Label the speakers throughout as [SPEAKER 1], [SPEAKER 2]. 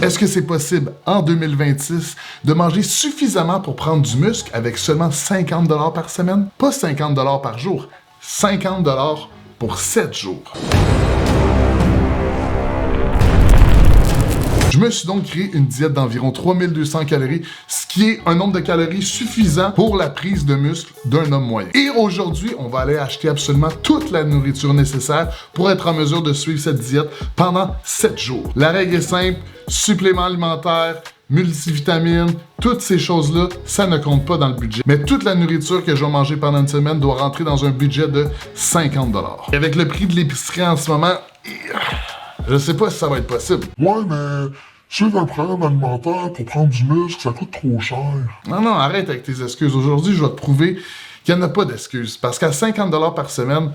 [SPEAKER 1] Est-ce que c'est possible en 2026 de manger suffisamment pour prendre du muscle avec seulement 50 $ par semaine? Pas 50 $ par jour, 50 $ pour 7 jours. Je me suis donc créé une diète d'environ 3200 calories, ce qui est un nombre de calories suffisant pour la prise de muscle d'un homme moyen. Et aujourd'hui, on va aller acheter absolument toute la nourriture nécessaire pour être en mesure de suivre cette diète pendant 7 jours. La règle est simple, suppléments alimentaires, multivitamines, toutes ces choses-là, ça ne compte pas dans le budget. Mais toute la nourriture que je vais manger pendant une semaine doit rentrer dans un budget de 50 $. Et avec le prix de l'épicerie en ce moment, je sais pas si ça va être possible.
[SPEAKER 2] Ouais, mais suivre un programme alimentaire pour prendre du muscle, ça coûte trop cher.
[SPEAKER 1] Non, arrête avec tes excuses. Aujourd'hui, je vais te prouver qu'il n'y en a pas d'excuses. Parce qu'à 50 $ par semaine,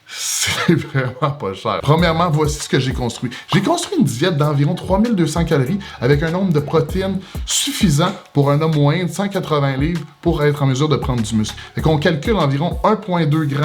[SPEAKER 1] c'est vraiment pas cher. Premièrement, voici ce que j'ai construit. J'ai construit une diète d'environ 3200 calories avec un nombre de protéines suffisant pour un homme moyen de 180 livres pour être en mesure de prendre du muscle. Fait qu'on calcule environ 1,2 g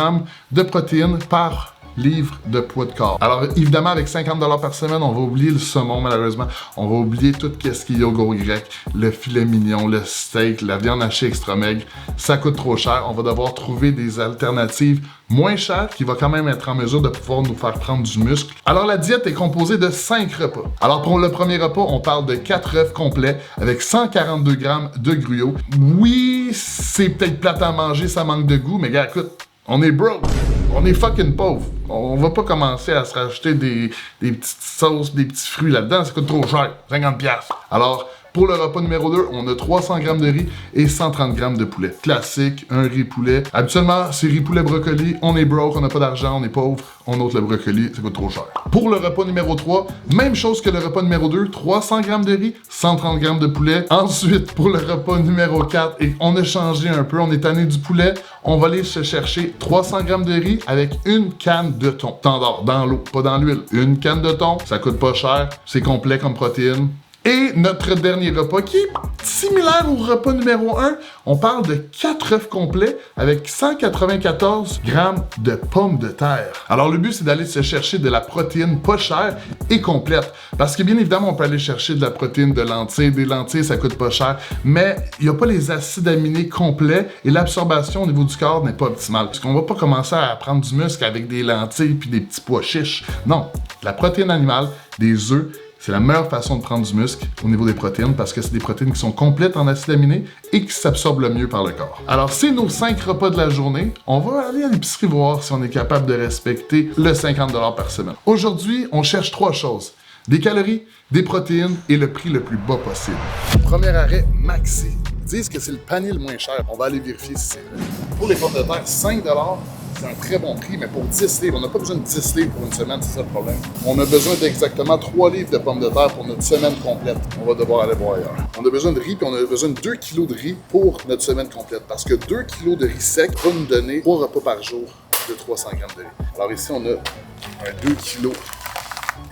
[SPEAKER 1] de protéines par livre de poids de corps. Alors évidemment, avec 50 $ par semaine, on va oublier le saumon malheureusement. On va oublier tout ce qui est yogourt grec, le filet mignon, le steak, la viande hachée extra maigre. Ça coûte trop cher. On va devoir trouver des alternatives moins chères qui va quand même être en mesure de pouvoir nous faire prendre du muscle. Alors la diète est composée de 5 repas. Alors pour le premier repas, on parle de 4 œufs complets avec 142 g de gruau. Oui, c'est peut-être plate à manger, ça manque de goût, mais gars, écoute, on est broke. On est fucking pauvre. On va pas commencer à se rajouter des petites sauces, des petits fruits là-dedans. Ça coûte trop cher. 50$. Alors, pour le repas numéro 2, on a 300 g de riz et 130 g de poulet. Classique, un riz poulet. Habituellement, c'est riz poulet brocoli. On est broke, on n'a pas d'argent, on est pauvre. On ôte le brocoli, ça coûte trop cher. Pour le repas numéro 3, même chose que le repas numéro 2, 300 g de riz, 130 g de poulet. Ensuite, pour le repas numéro 4, et on a changé un peu, on est tanné du poulet, on va aller se chercher 300 g de riz avec une canne de thon. Standard, dans l'eau, pas dans l'huile. Une canne de thon, ça coûte pas cher, c'est complet comme protéines. Et notre dernier repas qui est similaire au repas numéro 1, on parle de 4 œufs complets avec 194 g de pommes de terre. Alors le but c'est d'aller se chercher de la protéine pas chère et complète. Parce que bien évidemment on peut aller chercher de la protéine de lentilles, des lentilles ça coûte pas cher, mais il n'y a pas les acides aminés complets et l'absorption au niveau du corps n'est pas optimale. Parce qu'on va pas commencer à prendre du muscle avec des lentilles puis des petits pois chiches. Non, la protéine animale, des œufs, c'est la meilleure façon de prendre du muscle au niveau des protéines parce que c'est des protéines qui sont complètes en acides aminés et qui s'absorbent le mieux par le corps. Alors, c'est nos 5 repas de la journée. On va aller à l'épicerie voir si on est capable de respecter le 50 $ par semaine. Aujourd'hui, on cherche 3 choses. Des calories, des protéines et le prix le plus bas possible. Premier arrêt, Maxi. Ils disent que c'est le panier le moins cher. On va aller vérifier si c'est vrai. Pour les pommes de terre, 5 $. C'est un très bon prix, mais pour 10 livres, on n'a pas besoin de 10 livres pour une semaine, c'est ça le problème. On a besoin d'exactement 3 livres de pommes de terre pour notre semaine complète. On va devoir aller voir ailleurs. On a besoin de riz, puis on a besoin de 2 kg de riz pour notre semaine complète. Parce que 2 kg de riz sec va nous donner 3 repas par jour de 300 g de riz. Alors ici, on a un 2 kg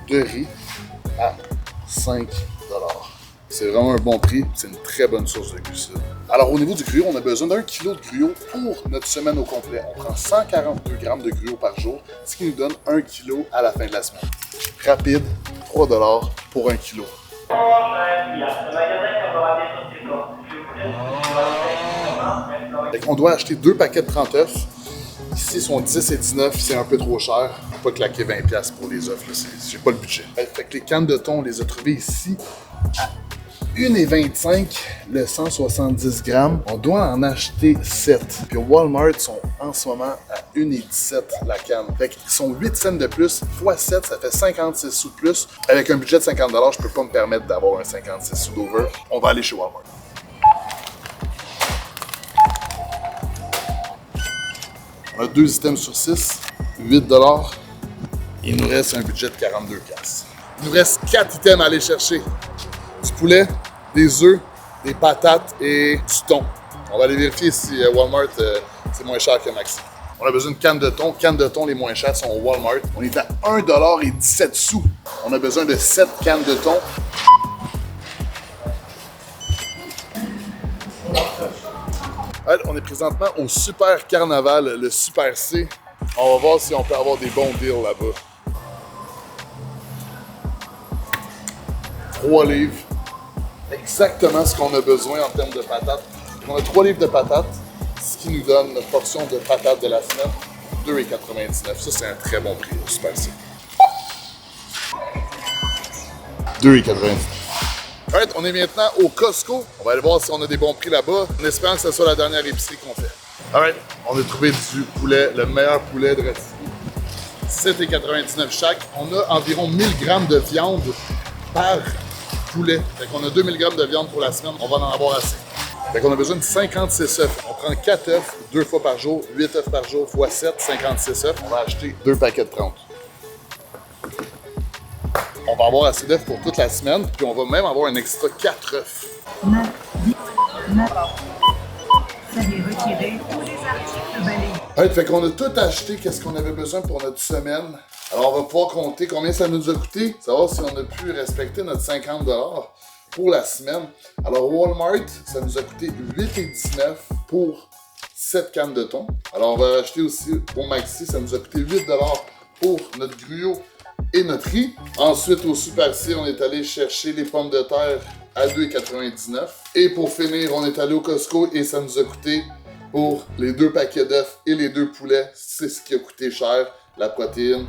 [SPEAKER 1] de riz à 5 $. C'est vraiment un bon prix, c'est une très bonne source de glucides. Alors au niveau du gruau, on a besoin d'1 kg de gruau pour notre semaine au complet. On prend 142 g de gruau par jour, ce qui nous donne 1 kg à la fin de la semaine. Rapide, 3 $ pour 1 kg. On doit acheter 2 paquets de 30 œufs. Ici, ils sont 10 et 19, c'est un peu trop cher. Je ne peux pas claquer 20$ pour les œufs, j'ai pas le budget. Fait que les cannes de thon, on les a trouvées ici à 1,25 le 170 g. On doit en acheter 7. Puis au Walmart, ils sont en ce moment à 1,17 la canne. Fait qu'ils sont 8 cents de plus, x 7, ça fait 56 sous de plus. Avec un budget de 50 $, je peux pas me permettre d'avoir un 56 sous d'over. On va aller chez Walmart. On a 2 items sur 6, 8 $. Il nous reste un budget de 42$. Il nous reste 4 items à aller chercher. Du poulet, des œufs, des patates et du thon. On va aller vérifier si Walmart c'est moins cher que Maxi. On a besoin de cannes de thon. Cannes de thon les moins chères sont au Walmart. On est à 1,17 $. On a besoin de 7 cannes de thon. On est présentement au Super Carnaval, le Super C. On va voir si on peut avoir des bons deals là-bas. 3 livres. Exactement ce qu'on a besoin en termes de patates. On a 3 livres de patates, ce qui nous donne notre portion de patates de la semaine, 2,99 $. Ça, c'est un très bon prix au Super C. 2,99 $. Alright, on est maintenant au Costco. On va aller voir si on a des bons prix là-bas, en espérant que ce soit la dernière épicerie qu'on fait. Alright, on a trouvé du poulet, le meilleur poulet de rôtisserie. 7,99 $ chaque. On a environ 1000 grammes de viande par poulet. Fait qu'on a 2000 grammes de viande pour la semaine, on va en avoir assez. Fait qu'on a besoin de 56 œufs. On prend 4 œufs 2 fois par jour, 8 œufs par jour, x 7, 56 œufs. On va acheter 2 paquets de 30. On va avoir assez d'œufs pour toute la semaine, puis on va même avoir un extra 4 œufs.
[SPEAKER 3] 9, 10, 9. Vous avez retiré tous les articles balayés.
[SPEAKER 1] Ouais, fait qu'on a tout acheté, qu'est-ce qu'on avait besoin pour notre semaine. Alors, on va pouvoir compter combien ça nous a coûté, savoir si on a pu respecter notre 50 $ pour la semaine. Alors, Walmart, ça nous a coûté 8,19 $ pour 7 cannes de thon. Alors, on va acheter aussi au Maxi, ça nous a coûté 8 $ pour notre gruau et notre riz. Ensuite, au Super C, on est allé chercher les pommes de terre à 2,99 $. Et pour finir, on est allé au Costco et ça nous a coûté pour les 2 paquets d'œufs et les 2 poulets, c'est ce qui a coûté cher, la protéine,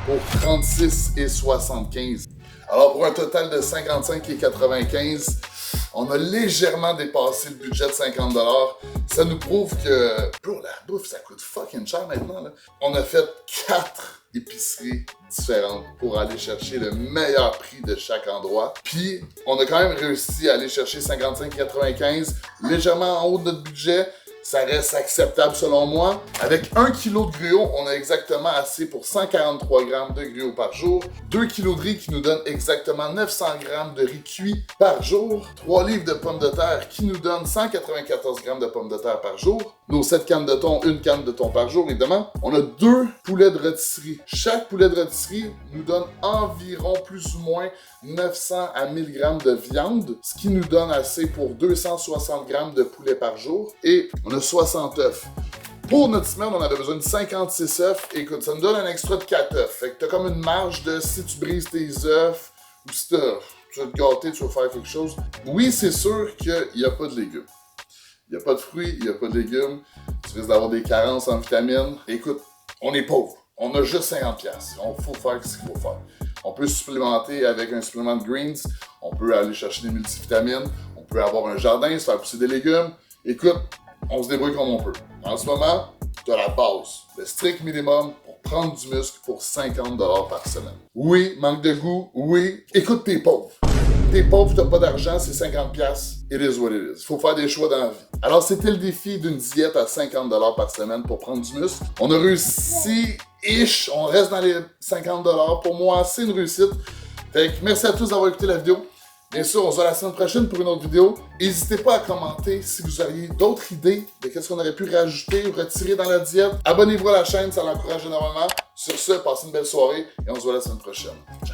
[SPEAKER 1] pour 36,75 $. Alors pour un total de 55,95 $, on a légèrement dépassé le budget de 50 $. Ça nous prouve que, bro, la bouffe, ça coûte fucking cher maintenant, là. On a fait 4 épiceries différentes pour aller chercher le meilleur prix de chaque endroit. Puis, on a quand même réussi à aller chercher 55,95 $, légèrement en haut de notre budget. Ça reste acceptable selon moi. Avec 1 kg de gruau, on a exactement assez pour 143 grammes de gruau par jour. 2 kg de riz qui nous donne exactement 900 grammes de riz cuit par jour. 3 livres de pommes de terre qui nous donne 194 grammes de pommes de terre par jour. Nos 7 cannes de thon, 1 canne de thon par jour, évidemment. On a 2 poulets de rôtisserie. Chaque poulet de rôtisserie nous donne environ plus ou moins 900 à 1000 grammes de viande, ce qui nous donne assez pour 260 grammes de poulet par jour. Et on a 60 œufs. Pour notre semaine, on avait besoin de 56 œufs. Écoute, ça nous donne un extra de 4 œufs. Fait que t'as comme une marge de si tu brises tes œufs ou si tu vas te gâter, tu vas faire quelque chose. Oui, c'est sûr qu'il n'y a pas de légumes. Il n'y a pas de fruits, il n'y a pas de légumes. Tu risques d'avoir des carences en vitamines. Écoute, on est pauvre. On a juste 50$. Il faut faire ce qu'il faut faire. On peut supplémenter avec un supplément de greens. On peut aller chercher des multivitamines. On peut avoir un jardin, se faire pousser des légumes. Écoute, on se débrouille comme on peut. En ce moment, tu as la base, le strict minimum pour prendre du muscle pour 50$ par semaine. Oui, manque de goût, oui. Écoute, t'es pauvre. T'es pauvre, t'as pas d'argent, c'est 50$. It is what it is. Faut faire des choix dans la vie. Alors, c'était le défi d'une diète à 50$ par semaine pour prendre du muscle. On a réussi, on reste dans les 50$. Pour moi, c'est une réussite. Fait que merci à tous d'avoir écouté la vidéo. Bien sûr, on se voit la semaine prochaine pour une autre vidéo. N'hésitez pas à commenter si vous auriez d'autres idées de qu'est-ce qu'on aurait pu rajouter ou retirer dans la diète. Abonnez-vous à la chaîne, ça l'encourage énormément. Sur ce, passez une belle soirée et on se voit la semaine prochaine. Ciao.